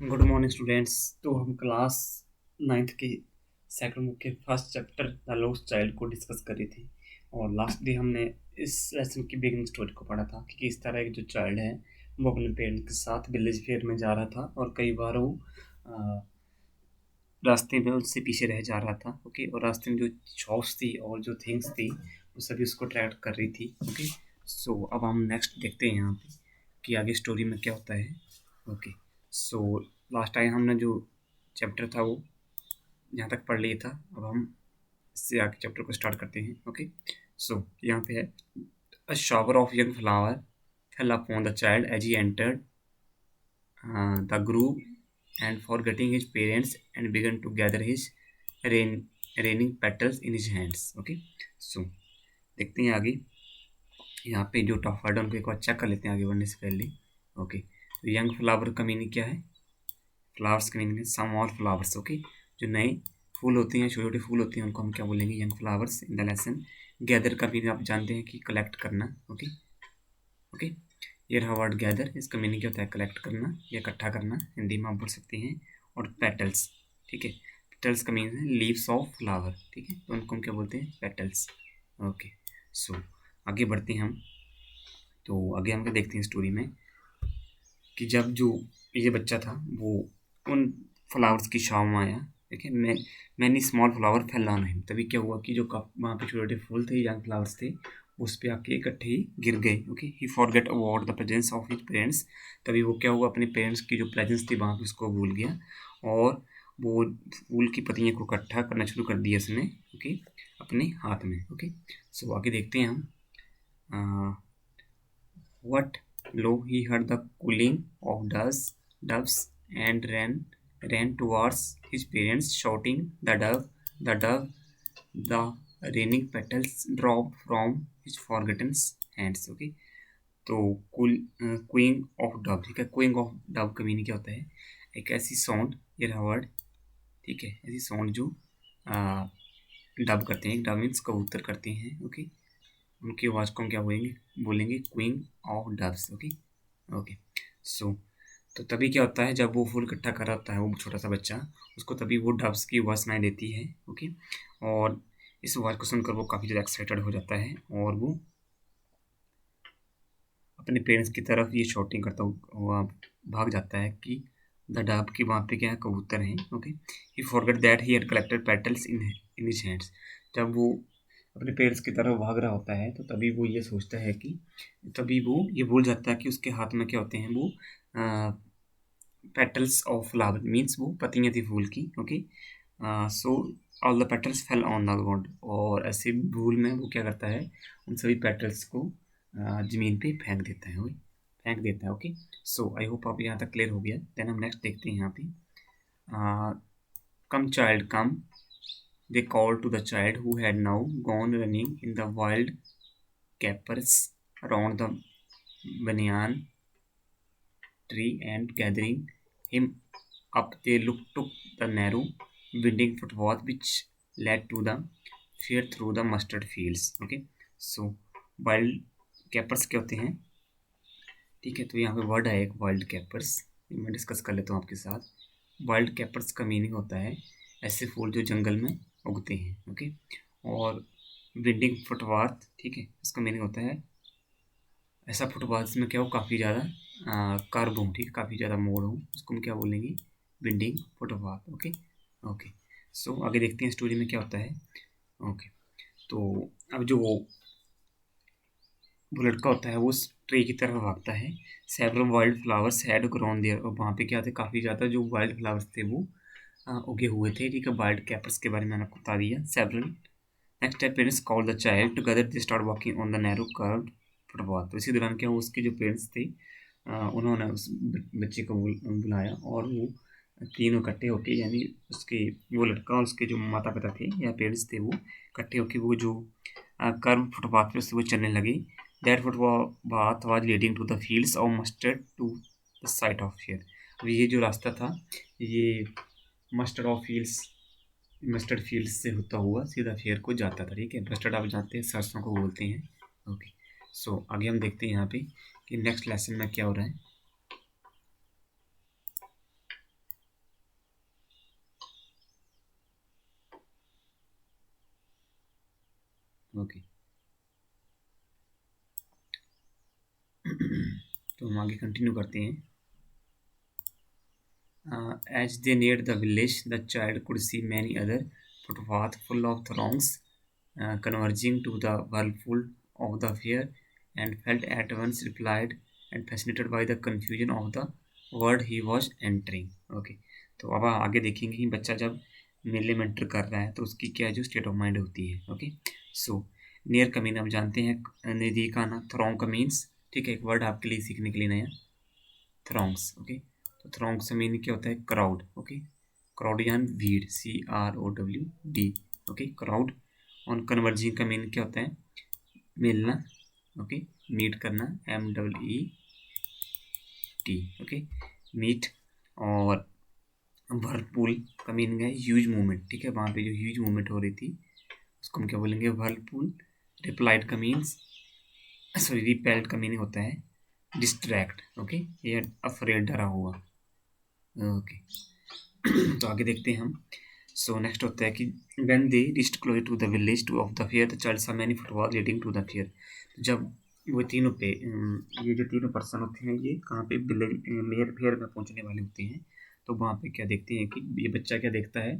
Good morning students. तो हम class ninth के सेकंड बुक के first chapter the lost child को डिस्कस करी थी। और लास्ट डे हमने इस लेसन की बिगिनिंग स्टोरी को पढ़ा था कि किस तरह एक जो चाइल्ड है वो अपने पेरेंट्स के साथ विलेज फेयर में जा रहा था और कई बार वो अ, रास्ते में उससे पीछे रह जा रहा था। ओके, और रास्ते में जो शॉप्स थी और जो थिंग्स थी वो सभी उसको अट्रैक्ट कर रही थी। ओके, सो अब हम नेक्स्ट देखते हैं यहाँ पे कि आगे स्टोरी में क्या होता है। ओके, सो लास्ट टाइम हमने जो चैप्टर था वो यहाँ तक पढ़ लिया था। अब हम इससे आगे चैप्टर को स्टार्ट करते हैं। ओके, सो यहाँ पे है a shower of young flower fell upon the child as he entered the grove and forgetting his parents and began to gather his raining petals in his hands. Okay, so देखते हैं आगे। यहाँ पे जो top word है उनको एक बार check कर लेते हैं आगे बढ़ने से पहले। ओके, तो यंग फ्लावर का मीनिंग क्या है? फ्लावर्स का मीनिंग है सम और फ्लावर्स। ओके, जो नए फूल होते हैं, छोटे छोटे फूल होते हैं, उनको हम क्या बोलेंगे? Young flowers in the lesson. Gather का मीनिंग आप जानते हैं कि कलेक्ट करना। ओके ओके, ये रहा वर्ड गैदर, इसका मीनिंग क्या होता है? कलेक्ट करना या इकट्ठा करना, हिंदी में आप बोल सकते हैं। और पेटल्स, ठीक है, पेटल्स का मीनिंग है लीव्स ऑफ फ्लावर। ठीक है, तो उनको हम क्या बोलते हैं? पेटल्स। ओके, सो आगे बढ़ते हैं हम। तो आगे हम क्या देखते हैं स्टोरी में कि जब जो ये बच्चा था वो उन फ्लावर्स की छाँव में आया। ठीक है, many small flower fell on him. तभी क्या हुआ कि जो कप वहाँ पे छोटे छोटे फूल थे, यंग फ्लावर्स थे, उस पे आके इकट्ठे ही गिर गए। Okay, he forget about the presence of his parents. तभी वो क्या हुआ, अपने पेरेंट्स की जो प्रेजेंस थी वहाँ पे उसको भूल गया और वो फूल की पत्तियों को इकट्ठा करना शुरू कर दिया उसने। ओके, अपने हाथ में। ओके, सो आगे देखते हैं हम। What? Lo, he heard the cooing of doves and ran towards his parents, shouting, the dove, the raining petals dropped from his forgotten hands. Okay, तो क्विंग ऑफ डव, ठीक है, क्विंग ऑफ डव का meaning क्या होता है? एक ऐसी sound, ये रहा वर्ड, ठीक है, ऐसी साउंड जो डब करते हैं। डब मीन्स कबूतर करते हैं। ओके, उनकी आवाज़ को हम क्या बोलेंगे? बोलेंगे queen of doves. Okay okay, so तो तभी क्या होता है, जब वो फूल इकट्ठा कर रहा होता है वो छोटा सा बच्चा, उसको तभी वो डव्स की आवाज़ सुनाई देती है। ओके, और इस आवाज़ को सुनकर वो काफ़ी ज़्यादा एक्साइटेड हो जाता है और वो अपने पेरेंट्स की तरफ ये शॉटिंग करता हुआ भाग जाता है कि द डव की वहाँ पे क्या है? कबूतर हैं। Okay, he forget that he had collected petals in his hands. जब वो अपने पेरेंट्स की तरफ भाग रहा होता है तो तभी वो ये सोचता है कि, तभी वो ये भूल जाता है कि उसके हाथ में क्या होते हैं? वो पेटल्स ऑफ फ्लावर, मीन्स वो पत्तियाँ थी फूल की। Okay, so all the petals fell on the ground. और ऐसे भूल में वो क्या करता है? उन सभी पेटल्स को ज़मीन पे फेंक देता है। वही फेंक देता है। ओके, सो आई होप आप यहाँ तक क्लियर हो गया। देन हम नेक्स्ट देखते हैं यहाँ पे। Come child come, they called to the child who had now gone running in the wild capers around the banyan tree and gathering him up they took the narrow winding footpath which led to the fair through the mustard fields. Okay, so wild capers क्या होते हैं? ठीक है, तो यहाँ पे word है एक, वाइल्ड कैपर्स। मैं डिस्कस कर लेता हूँ आपके साथ। वाइल्ड कैपर्स का मीनिंग होता है ऐसे फूल जो जंगल में उगते हैं। ओके, और ब्रीडिंग फुटपाथ, ठीक है, इसका मीनिंग होता है ऐसा फुटपाथ जिसमें क्या हो? काफ़ी ज़्यादा कर्व हो, ठीक है, काफ़ी ज़्यादा मोड़ हो, उसको हम क्या बोलेंगे? Building footpath. ओके ओके, सो आगे देखते हैं स्टोरी में क्या होता है। ओके, तो अब जो वो लड़का होता है वो उस ट्री की तरफ भागता है। Several wild flowers had grown there. और वहाँ पे क्या थे? काफ़ी ज़्यादा जो वाइल्ड फ्लावर्स थे वो उगे हुए थे। ठीक है, वाइल्ड कैपर्स के बारे में मैंने आपको बता दिया। सेवरल नेक्स्ट है parents call the child together they start walking on the narrow curved footpath. तो इसी दौरान क्या हुआ, उसके जो पेरेंट्स थे उन्होंने उस बच्चे को बुलाया और वो तीनों इकट्ठे होके, यानी उसके वो लड़का और उसके जो माता पिता थे या पेरेंट्स थे वो इकट्ठे होके वो जो कर्व फुटपाथ पे उससे वो चलने लगे। That footpath was leading to the fields of mustard to the site of fair. अब ये जो रास्ता था ये मस्टर्ड फील्ड से होता हुआ सीधा फेयर को जाता था। ठीक है, मस्टर्ड आप जानते हैं सरसों को बोलते हैं। ओके, सो आगे हम देखते हैं यहाँ पे कि नेक्स्ट लेसन में क्या हो रहा है। ओके तो हम आगे कंटिन्यू करते हैं। As they neared the village, the child could see many other footpaths full of throngs converging to the whirlpool of the fair, and felt at once replied and fascinated by the confusion of the word he was entering. Okay, तो अब आगे देखेंगे कि बच्चा जब मेले में enter कर रहा है तो उसकी क्या जो स्टेट ऑफ माइंड होती है। ओके सो नियर का मीन आप जानते हैं, नज़दीक आना, थ्रोंग का मीन्स, ठीक है, एक वर्ड आपके लिए सीखने के लिए नया, थ्रोंग्स। ओके तो थ्रोंग से मीनिंग क्या होता है, क्राउड। ओके क्राउड यानी भीड़, CROWD। Okay crowd. On converging का मीनिंग क्या होता है, मिलना। ओके मीट करना, MEET। Okay meet. और वर्लपूल का मीनिंग है ह्यूज मूवमेंट, ठीक है, वहाँ पे जो ह्यूज मूवमेंट हो रही थी उसको हम क्या बोलेंगे, वर्लपूल। रिप्लाइड का मीन्स, सॉरी रिपेल्ड का मीनिंग होता है डिस्ट्रैक्ट। ओके ये अफ्रेड, डरा हुआ। ओके तो आगे देखते हैं हम। सो नेक्स्ट होता है कि when they reached close to the village to of the fair the child saw many football leading to the fair. जब वो तीनों पे ये जो तीनों पर्सन होते हैं ये कहाँ पे विलेज मेयर फेयर में पहुंचने वाले होते हैं, तो वहाँ पे क्या देखते हैं कि ये बच्चा क्या देखता है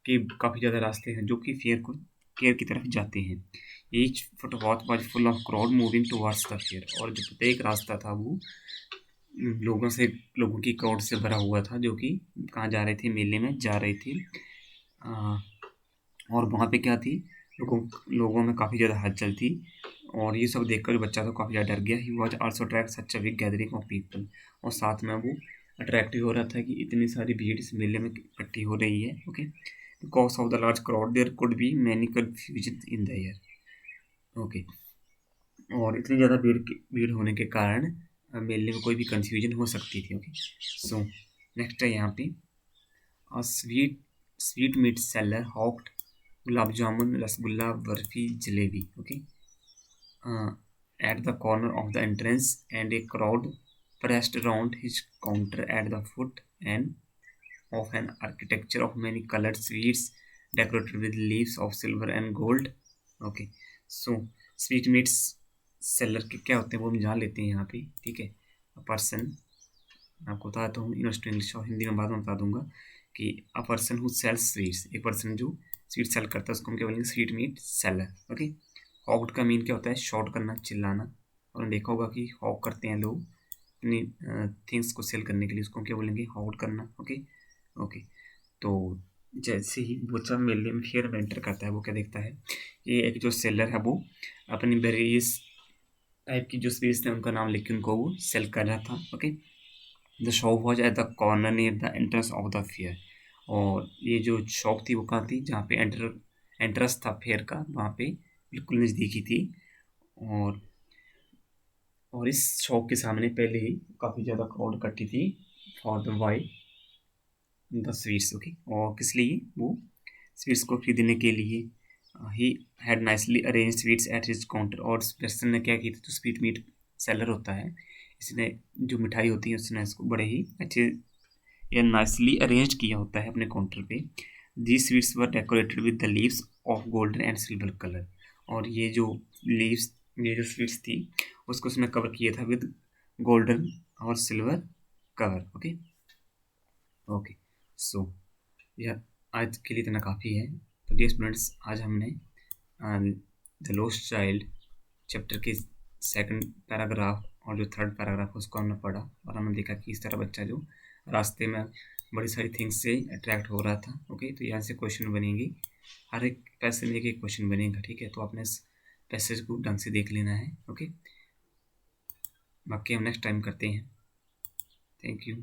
कि काफ़ी ज़्यादा रास्ते हैं जो कि फेयर की तरफ जाते हैं। Each footpath was full of crowd moving towards the fair, और जो प्रत्येक रास्ता था वो लोगों की क्राउड से भरा हुआ था जो कि कहाँ जा रहे थे, मेले में जा रहे थे। और वहाँ पे क्या थी, लोगों में काफ़ी ज़्यादा हलचल थी, और ये सब देखकर बच्चा तो काफ़ी ज़्यादा डर गया। He was also attract such a big gathering of people, और साथ में वो अट्रैक्टिव हो रहा था कि इतनी सारी भीड़ इस मेले में इकट्ठी हो रही है। Okay because of the large crowd there could be many confusion in the air. Okay और इतनी ज़्यादा भीड़ होने के कारण मेले में कोई भी कन्फ्यूजन हो सकती थी। ओके सो नेक्स्ट है यहाँ पे a sweet meat seller hawked gulab jamun, rasgulla, barfi, jalebi. Okay at the corner of the entrance, and a crowd pressed around his counter at the foot and of an architecture of many colored sweets decorated with leaves of silver and gold. Okay so sweet meets seller के क्या होते हैं वो हम जान लेते हैं यहाँ पे, ठीक है। पर्सन, आपको बताता हूँ यूनिवर्सिटी इंग्लिश और हिंदी में बाद में बता दूंगा कि a person who sells sweets, एक पर्सन जो स्वीट सेल करता है उसको हम क्या बोलेंगे, sweet meat seller. Okay hawked का मीन क्या होता है, शॉर्ट करना, चिल्लाना, और देखा होगा कि हॉक करते हैं लोग अपनी थिंग्स को सेल करने के लिए, उसको हम क्या बोलेंगे, हॉक करना। ओके ओके तो जैसे ही बच्चा मेले में फेयर में एंटर करता है वो क्या देखता है, ये एक जो सेलर है वो अपनी वेरियस टाइप की जो स्वीट्स थे उनका नाम लिख के उनको वो सेल कर रहा था। Okay the shop was at the corner near the entrance of the fair, और ये जो शॉप थी वो कहाँ थी, जहाँ पे एंट्रेंस था फेयर का, वहाँ पे बिल्कुल नज़दीकी थी। और इस शॉप के सामने पहले ही काफ़ी ज़्यादा क्राउड इकट्ठी थी for the why the sweets. Okay और किस लिए, वो स्वीट्स को खरीदने के लिए। He had nicely arrange sweets at his counter, और इस पर्सन ने क्या की थी, जो स्वीट मीट सेलर होता है इसने जो मिठाई होती है उसने इसको बड़े ही अच्छे या नाइसली अरेंज किया होता है अपने काउंटर पे। The sweets were decorated with the leaves of golden and silver colour, और ये जो लीव्स, ये जो स्वीट्स थी उसको उसने कवर किया था विद गोल्डन और सिल्वर कवर। ओके ओके सो यह आज के लिए इतना काफ़ी है। तो डियर स्टूडेंट्स आज हमने द लॉस्ट चाइल्ड चैप्टर के सेकंड पैराग्राफ और जो थर्ड पैराग्राफ उसको हमने पढ़ा, और हमने देखा कि इस तरह बच्चा जो रास्ते में बड़ी सारी थिंग्स से अट्रैक्ट हो रहा था। ओके तो यहाँ से क्वेश्चन बनेंगे, हर एक पैसेज में एक क्वेश्चन बनेगा, ठीक है। तो आपने इस पैसेज को ढंग से देख लेना है। ओके बाकी हम नेक्स्ट टाइम करते हैं। Thank you.